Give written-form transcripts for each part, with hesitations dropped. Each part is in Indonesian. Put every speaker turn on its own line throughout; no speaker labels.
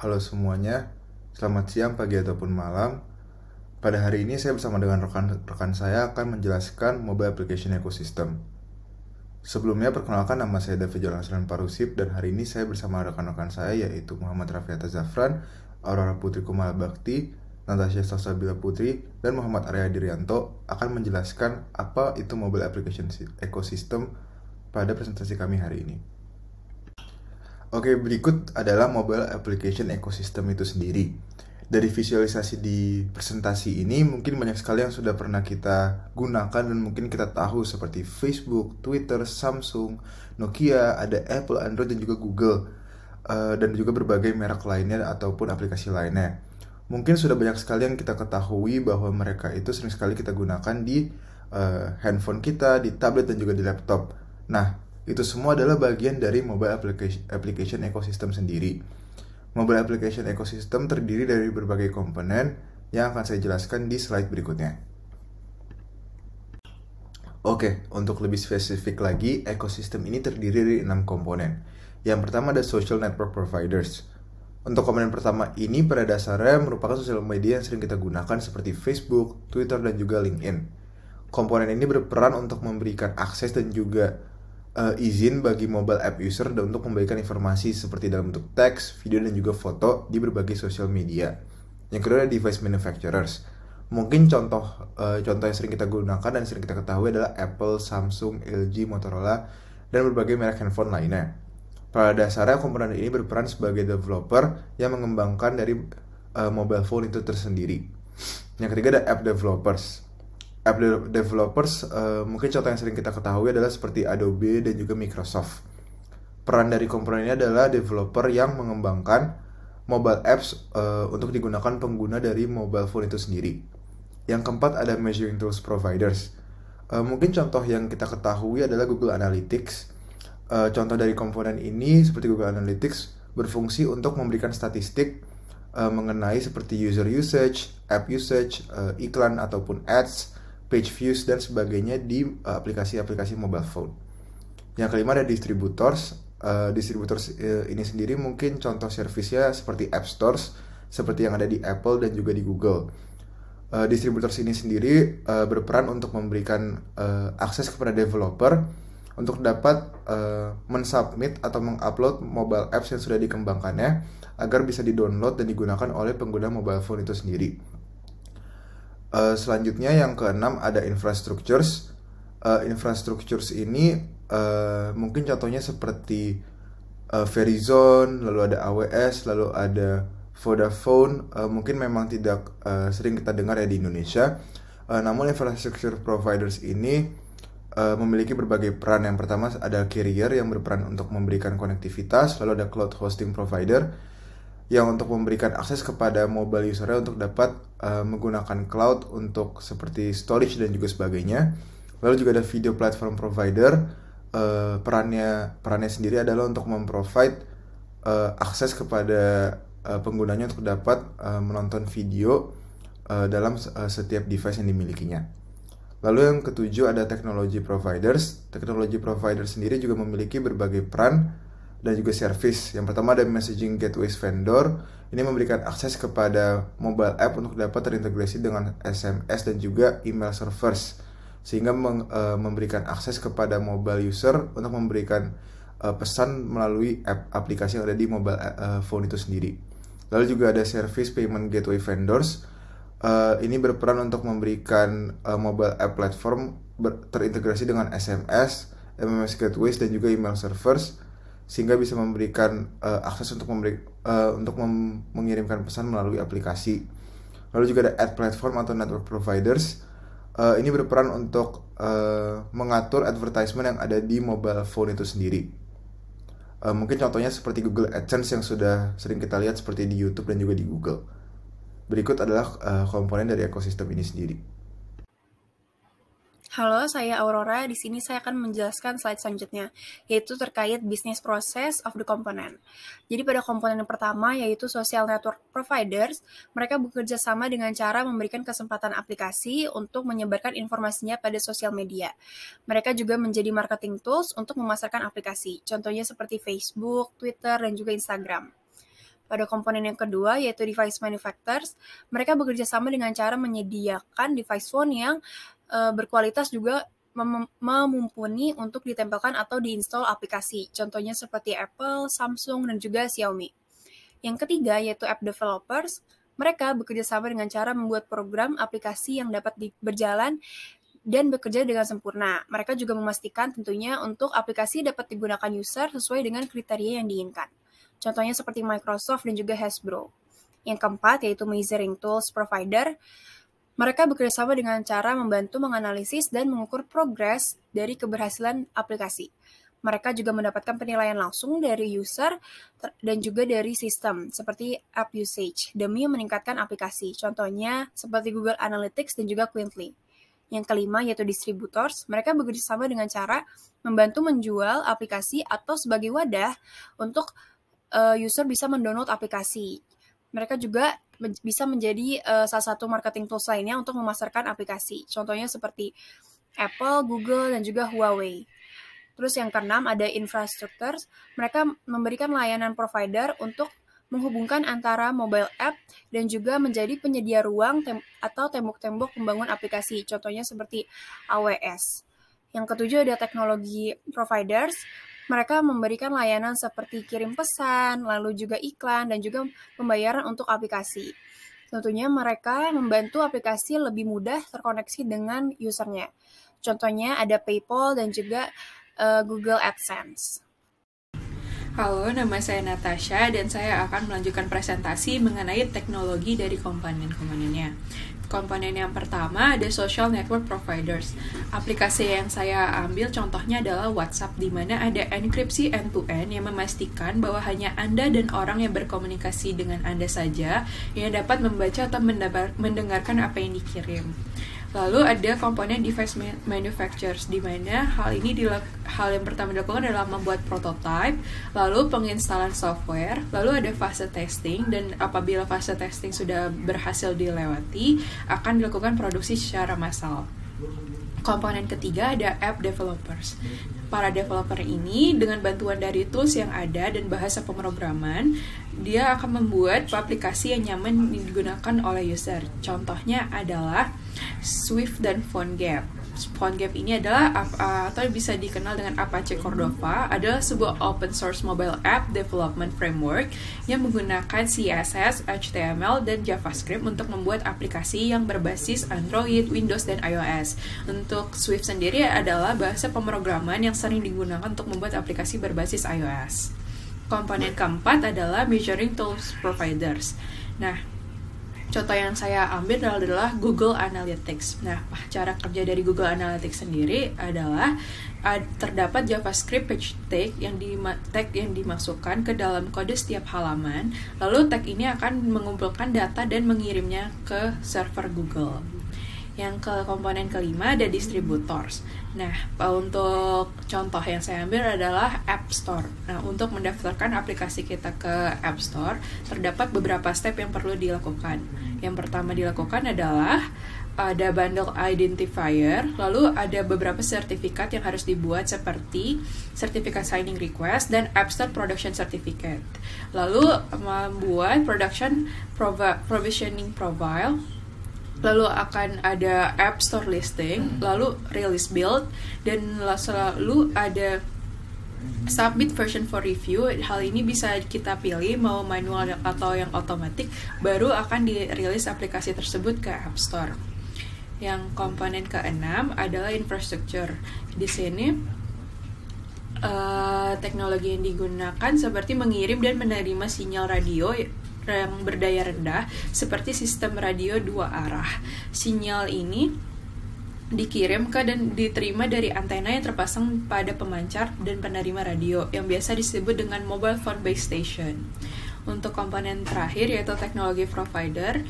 Halo semuanya, selamat siang, pagi, ataupun malam. Pada hari ini saya bersama dengan rekan-rekan saya akan menjelaskan mobile application ecosystem. Sebelumnya perkenalkan, nama saya David Jolan Parusip dan hari ini saya bersama rekan-rekan saya yaitu Muhammad Rafiata Zafran, Aurora Putri Kumala Bakti, Natasha Salsabila Putri, dan Muhammad Arya Diryanto akan menjelaskan apa itu mobile application ecosystem pada presentasi kami hari ini. Oke, berikut adalah mobile application ecosystem itu sendiri. Dari visualisasi di presentasi ini, mungkin banyak sekali yang sudah pernah kita gunakan dan mungkin kita tahu seperti Facebook, Twitter, Samsung, Nokia, ada Apple, Android, dan juga Google. Dan juga berbagai merek lainnya ataupun aplikasi lainnya. Mungkin sudah banyak sekali yang kita ketahui bahwa mereka itu sering sekali kita gunakan di handphone kita, di tablet, dan juga di laptop. Nah, itu semua adalah bagian dari mobile application ecosystem sendiri. Mobile application ecosystem terdiri dari berbagai komponen yang akan saya jelaskan di slide berikutnya. Oke, untuk lebih spesifik lagi, ekosistem ini terdiri dari 6 komponen. Yang pertama ada social network providers. Untuk komponen pertama ini pada dasarnya merupakan sosial media yang sering kita gunakan seperti Facebook, Twitter, dan juga LinkedIn. Komponen ini berperan untuk memberikan akses dan juga izin bagi mobile app user dan untuk memberikan informasi seperti dalam bentuk teks, video, dan juga foto di berbagai sosial media. Yang kedua adalah device manufacturers. Mungkin contoh yang sering kita gunakan dan sering kita ketahui adalah Apple, Samsung, LG, Motorola, dan berbagai merek handphone lainnya. Pada dasarnya komponen ini berperan sebagai developer yang mengembangkan dari mobile phone itu tersendiri. Yang ketiga ada app developers. App developers mungkin contoh yang sering kita ketahui adalah seperti Adobe dan juga Microsoft. Peran dari komponen ini adalah developer yang mengembangkan mobile apps untuk digunakan pengguna dari mobile phone itu sendiri. Yang keempat ada measuring tools providers. Mungkin contoh yang kita ketahui adalah Google Analytics. Contoh dari komponen ini seperti Google Analytics berfungsi untuk memberikan statistik mengenai seperti user usage, app usage, iklan ataupun ads, page views, dan sebagainya di aplikasi-aplikasi mobile phone. Yang kelima ada distributors. Distributors ini sendiri mungkin contoh servisnya seperti app stores, seperti yang ada di Apple dan juga di Google. Distributors ini sendiri berperan untuk memberikan akses kepada developer untuk dapat mensubmit atau mengupload mobile apps yang sudah dikembangkannya agar bisa di-download dan digunakan oleh pengguna mobile phone itu sendiri. Selanjutnya yang keenam ada infrastructures. Infrastructures ini mungkin contohnya seperti Verizon, lalu ada AWS, lalu ada Vodafone. Mungkin memang tidak sering kita dengar ya di Indonesia. Namun infrastructure providers ini memiliki berbagai peran. Yang pertama ada carrier yang berperan untuk memberikan konektivitas, lalu ada cloud hosting provider yang untuk memberikan akses kepada mobile usernya untuk dapat menggunakan cloud untuk seperti storage dan juga sebagainya. Lalu juga ada video platform provider. Perannya sendiri adalah untuk memprovide akses kepada penggunanya untuk dapat menonton video dalam setiap device yang dimilikinya. Lalu yang ketujuh ada technology providers. Technology providers sendiri juga memiliki berbagai peran dan juga service. Yang pertama ada messaging gateways vendor. Ini memberikan akses kepada mobile app untuk dapat terintegrasi dengan SMS dan juga email servers, sehingga memberikan akses kepada mobile user untuk memberikan pesan melalui aplikasi yang ada di mobile phone itu sendiri. Lalu juga ada service payment gateway vendors. Ini berperan untuk memberikan mobile app platform terintegrasi dengan SMS, MMS gateways, dan juga email servers, sehingga bisa memberikan akses untuk mengirimkan pesan melalui aplikasi. Lalu juga ada ad platform atau network providers. Ini berperan untuk mengatur advertisement yang ada di mobile phone itu sendiri. Mungkin contohnya seperti Google AdSense yang sudah sering kita lihat seperti di YouTube dan juga di Google. Berikut adalah komponen dari ekosistem ini sendiri.
Halo, saya Aurora. Di sini saya akan menjelaskan slide selanjutnya, yaitu terkait business process of the component. Jadi pada komponen yang pertama, yaitu social network providers, mereka bekerja sama dengan cara memberikan kesempatan aplikasi untuk menyebarkan informasinya pada sosial media. Mereka juga menjadi marketing tools untuk memasarkan aplikasi, contohnya seperti Facebook, Twitter, dan juga Instagram. Pada komponen yang kedua, yaitu device manufacturers, mereka bekerja sama dengan cara menyediakan device phone yang berkualitas juga memumpuni untuk ditempelkan atau diinstal aplikasi. Contohnya seperti Apple, Samsung, dan juga Xiaomi. Yang ketiga, yaitu app developers, mereka bekerja sama dengan cara membuat program aplikasi yang dapat berjalan dan bekerja dengan sempurna. Mereka juga memastikan tentunya untuk aplikasi dapat digunakan user sesuai dengan kriteria yang diinginkan. Contohnya seperti Microsoft dan juga Hasbro. Yang keempat, yaitu measuring tools provider. Mereka bekerja sama dengan cara membantu menganalisis dan mengukur progres dari keberhasilan aplikasi. Mereka juga mendapatkan penilaian langsung dari user dan juga dari sistem, seperti app usage, demi meningkatkan aplikasi. Contohnya seperti Google Analytics dan juga Quintly. Yang kelima, yaitu distributors. Mereka bekerja sama dengan cara membantu menjual aplikasi atau sebagai wadah untuk user bisa mendownload aplikasi. Mereka juga bisa menjadi salah satu marketing tools lainnya untuk memasarkan aplikasi. Contohnya seperti Apple, Google, dan juga Huawei. Terus yang keenam ada infrastructure. Mereka memberikan layanan provider untuk menghubungkan antara mobile app dan juga menjadi penyedia ruang atau tembok-tembok pembangun aplikasi. Contohnya seperti AWS. Yang ketujuh ada teknologi providers. Mereka memberikan layanan seperti kirim pesan, lalu juga iklan, dan juga pembayaran untuk aplikasi. Tentunya mereka membantu aplikasi lebih mudah terkoneksi dengan usernya. Contohnya ada PayPal dan juga Google AdSense.
Halo, nama saya Natasha dan saya akan melanjutkan presentasi mengenai teknologi dari komponen-komponennya. Komponen yang pertama ada social network providers. Aplikasi yang saya ambil contohnya adalah WhatsApp, di mana ada enkripsi end-to-end yang memastikan bahwa hanya Anda dan orang yang berkomunikasi dengan Anda saja yang dapat membaca atau mendengarkan apa yang dikirim. Lalu ada komponen device manufacturers, di mana hal yang pertama dilakukan adalah membuat prototype, lalu penginstalan software, lalu ada fase testing, dan apabila fase testing sudah berhasil dilewati, akan dilakukan produksi secara massal. Komponen ketiga ada app developers. Para developer ini dengan bantuan dari tools yang ada dan bahasa pemrograman, dia akan membuat aplikasi yang nyaman digunakan oleh user. Contohnya adalah Swift dan PhoneGap. PhoneGap ini adalah atau bisa dikenal dengan Apache Cordova, adalah sebuah open source mobile app development framework yang menggunakan CSS, HTML, dan JavaScript untuk membuat aplikasi yang berbasis Android, Windows, dan iOS. Untuk Swift sendiri adalah bahasa pemrograman yang sering digunakan untuk membuat aplikasi berbasis iOS. Komponen keempat adalah measuring tools providers. Nah, contoh yang saya ambil adalah Google Analytics. Nah, cara kerja dari Google Analytics sendiri adalah terdapat JavaScript page tag yang dimasukkan ke dalam kode setiap halaman. Lalu tag ini akan mengumpulkan data dan mengirimnya ke server Google. Yang komponen kelima ada distributors. Nah, untuk contoh yang saya ambil adalah App Store. Nah, untuk mendaftarkan aplikasi kita ke App Store, terdapat beberapa step yang perlu dilakukan. Yang pertama dilakukan adalah ada bundle identifier, lalu ada beberapa sertifikat yang harus dibuat seperti sertifikat signing request dan App Store production certificate. Lalu membuat provisioning profile, lalu akan ada App Store listing, lalu release build, dan selalu ada submit version for review. Hal ini bisa kita pilih mau manual atau yang otomatis, baru akan dirilis aplikasi tersebut ke App Store. Yang komponen keenam adalah infrastructure. Di sini teknologi yang digunakan seperti mengirim dan menerima sinyal radio yang berdaya rendah seperti sistem radio dua arah. Sinyal ini dikirim ke dan diterima dari antena yang terpasang pada pemancar dan penerima radio yang biasa disebut dengan mobile phone base station. Untuk komponen terakhir yaitu teknologi provider,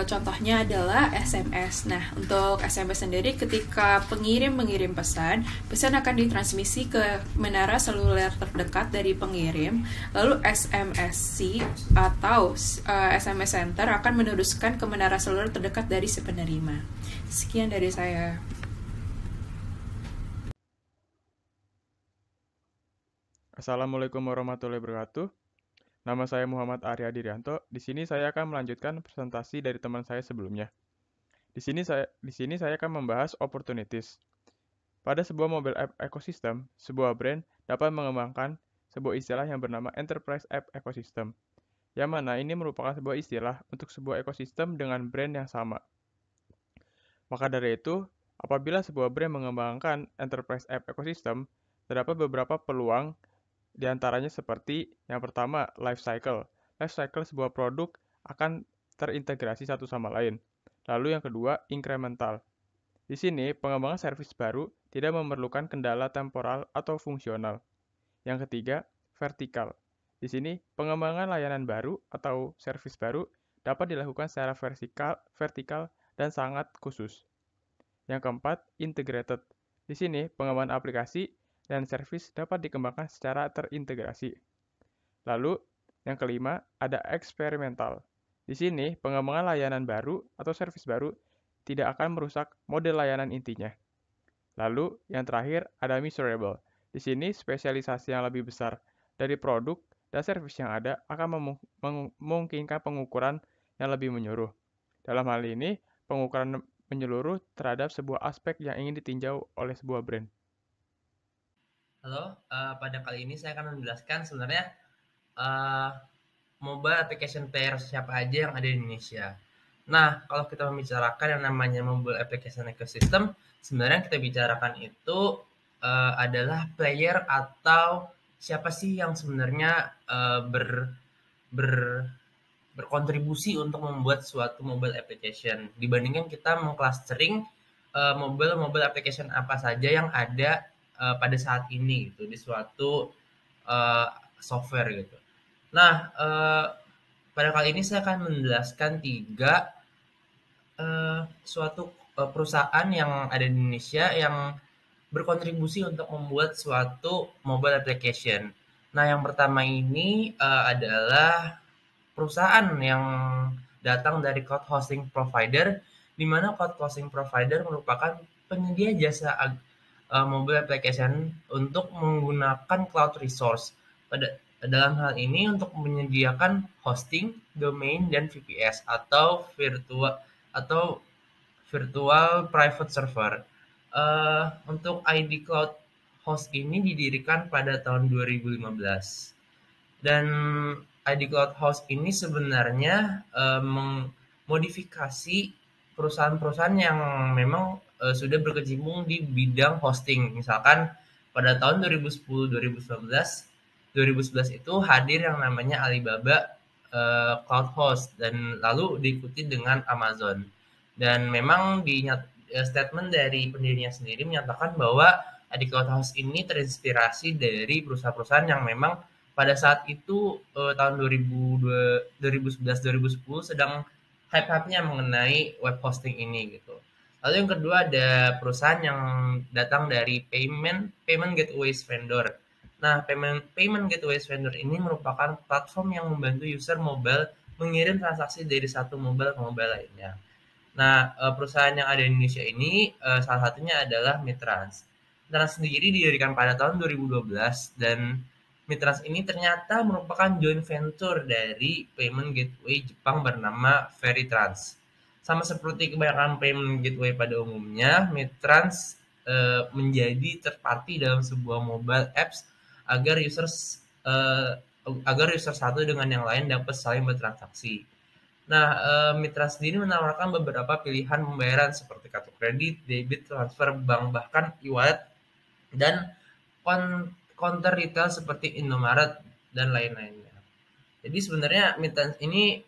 contohnya adalah SMS. Nah, untuk SMS sendiri ketika pengirim mengirim pesan akan ditransmisi ke menara seluler terdekat dari pengirim, lalu SMSC atau SMS Center akan meneruskan ke menara seluler terdekat dari si penerima. Sekian dari saya.
Assalamualaikum warahmatullahi wabarakatuh. Nama saya Muhammad Arya Dirianto. Di sini saya akan melanjutkan presentasi dari teman saya sebelumnya. Di sini saya akan membahas opportunities. Pada sebuah mobile app ecosystem, sebuah brand dapat mengembangkan sebuah istilah yang bernama Enterprise App Ecosystem, yang mana ini merupakan sebuah istilah untuk sebuah ekosistem dengan brand yang sama. Maka dari itu, apabila sebuah brand mengembangkan Enterprise App Ecosystem, terdapat beberapa peluang, di antaranya seperti yang pertama, life cycle. Life cycle sebuah produk akan terintegrasi satu sama lain. Lalu yang kedua, incremental. Di sini, pengembangan servis baru tidak memerlukan kendala temporal atau fungsional. Yang ketiga, vertikal. Di sini, pengembangan layanan baru atau servis baru dapat dilakukan secara vertikal dan sangat khusus. Yang keempat, integrated. Di sini, pengembangan aplikasi dan servis dapat dikembangkan secara terintegrasi. Lalu, yang kelima, ada eksperimental. Di sini, pengembangan layanan baru atau servis baru tidak akan merusak model layanan intinya. Lalu, yang terakhir, ada measurable. Di sini, spesialisasi yang lebih besar dari produk dan servis yang ada akan memungkinkan pengukuran yang lebih menyeluruh. Dalam hal ini, pengukuran menyeluruh terhadap sebuah aspek yang ingin ditinjau oleh sebuah brand.
Halo, pada kali ini saya akan menjelaskan sebenarnya mobile application player siapa aja yang ada di Indonesia. Nah, kalau kita membicarakan yang namanya mobile application ecosystem, sebenarnya yang kita bicarakan itu adalah player atau siapa sih yang sebenarnya berkontribusi untuk membuat suatu mobile application. Dibandingkan kita mengclustering mobile application apa saja yang ada pada saat ini gitu di suatu software gitu. Nah, pada kali ini saya akan menjelaskan 3 suatu perusahaan yang ada di Indonesia yang berkontribusi untuk membuat suatu mobile application. Nah, yang pertama ini adalah perusahaan yang datang dari cloud hosting provider, di mana cloud hosting provider merupakan penyedia jasa mobile application untuk menggunakan cloud resource. Dalam hal ini untuk menyediakan hosting, domain, dan VPS atau virtual private server. Untuk ID Cloud Host ini didirikan pada tahun 2015. Dan ID Cloud Host ini sebenarnya memodifikasi perusahaan-perusahaan yang memang sudah berkecimpung di bidang hosting. Misalkan pada tahun 2010-2011 itu hadir yang namanya Alibaba Cloud Host dan lalu diikuti dengan Amazon. Dan memang di statement dari pendirinya sendiri menyatakan bahwa ID Cloud Host ini terinspirasi dari perusahaan-perusahaan yang memang pada saat itu tahun 2011-2010 sedang hype-nya mengenai web hosting ini gitu. Lalu yang kedua ada perusahaan yang datang dari payment gateways vendor. Nah, payment gateways vendor ini merupakan platform yang membantu user mobile mengirim transaksi dari satu mobile ke mobile lainnya. Nah, perusahaan yang ada di Indonesia ini salah satunya adalah Mitrans. Mitrans sendiri didirikan pada tahun 2012 dan Mitrans ini ternyata merupakan joint venture dari payment gateway Jepang bernama Veritrans. Sama seperti kebanyakan payment gateway pada umumnya, Mitrans menjadi third party dalam sebuah mobile apps agar user satu dengan yang lain dapat saling bertransaksi. Nah, Mitrans sendiri menawarkan beberapa pilihan pembayaran seperti kartu kredit, debit, transfer bank, bahkan e-wallet, dan counter retail seperti Indomaret dan lain-lainnya. Jadi sebenarnya Mitrans ini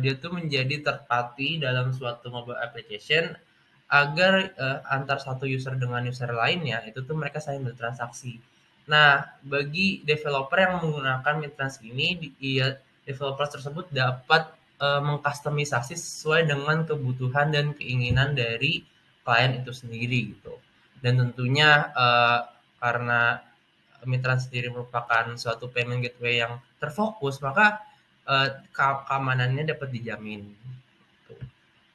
dia tuh menjadi third party dalam suatu mobile application agar antar satu user dengan user lainnya itu tuh mereka saling bertransaksi. Nah, bagi developer yang menggunakan Mitrans ini, developer tersebut dapat mengkustomisasi sesuai dengan kebutuhan dan keinginan dari klien itu sendiri gitu. Dan tentunya karena Mitrans sendiri merupakan suatu payment gateway yang terfokus, maka keamanannya dapat dijamin.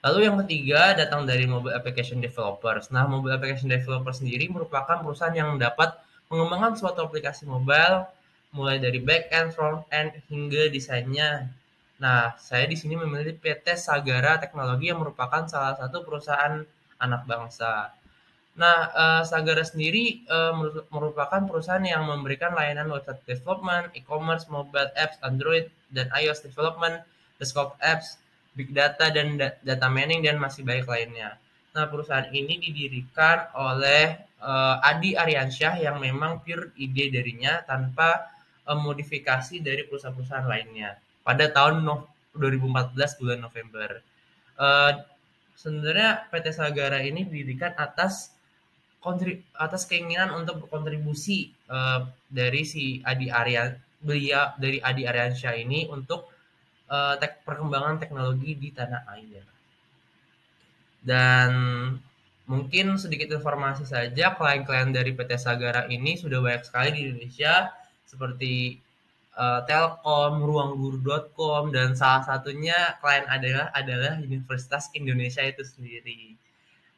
Lalu yang ketiga datang dari mobile application developers. Nah, mobile application developers sendiri merupakan perusahaan yang dapat mengembangkan suatu aplikasi mobile mulai dari back end, front end hingga desainnya. Nah, saya di sini memilih PT Sagara Teknologi yang merupakan salah satu perusahaan anak bangsa. Nah, Sagara sendiri merupakan perusahaan yang memberikan layanan website development, e-commerce, mobile apps, Android, dan iOS development, desktop apps, big data, dan data mining, dan masih banyak lainnya. Nah, perusahaan ini didirikan oleh Adi Aryansyah yang memang pure ide darinya tanpa modifikasi dari perusahaan-perusahaan lainnya pada tahun 2014 bulan November. Sebenarnya PT Sagara ini didirikan atas keinginan untuk berkontribusi dari si Adi Aryansyah ini untuk perkembangan teknologi di tanah air. Dan mungkin sedikit informasi saja, klien-klien dari PT Sagara ini sudah banyak sekali di Indonesia, seperti Telkom, ruangguru.com, dan salah satunya klien adalah Universitas Indonesia itu sendiri.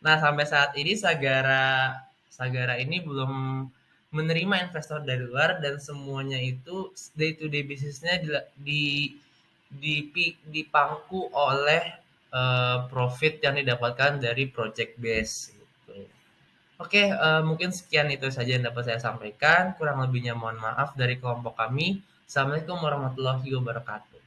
Nah, sampai saat ini Sagara ini belum menerima investor dari luar, dan semuanya itu day to day bisnisnya dipangku oleh profit yang didapatkan dari project base gitu. Oke, mungkin sekian itu saja yang dapat saya sampaikan. Kurang lebihnya mohon maaf dari kelompok kami. Assalamualaikum warahmatullahi wabarakatuh.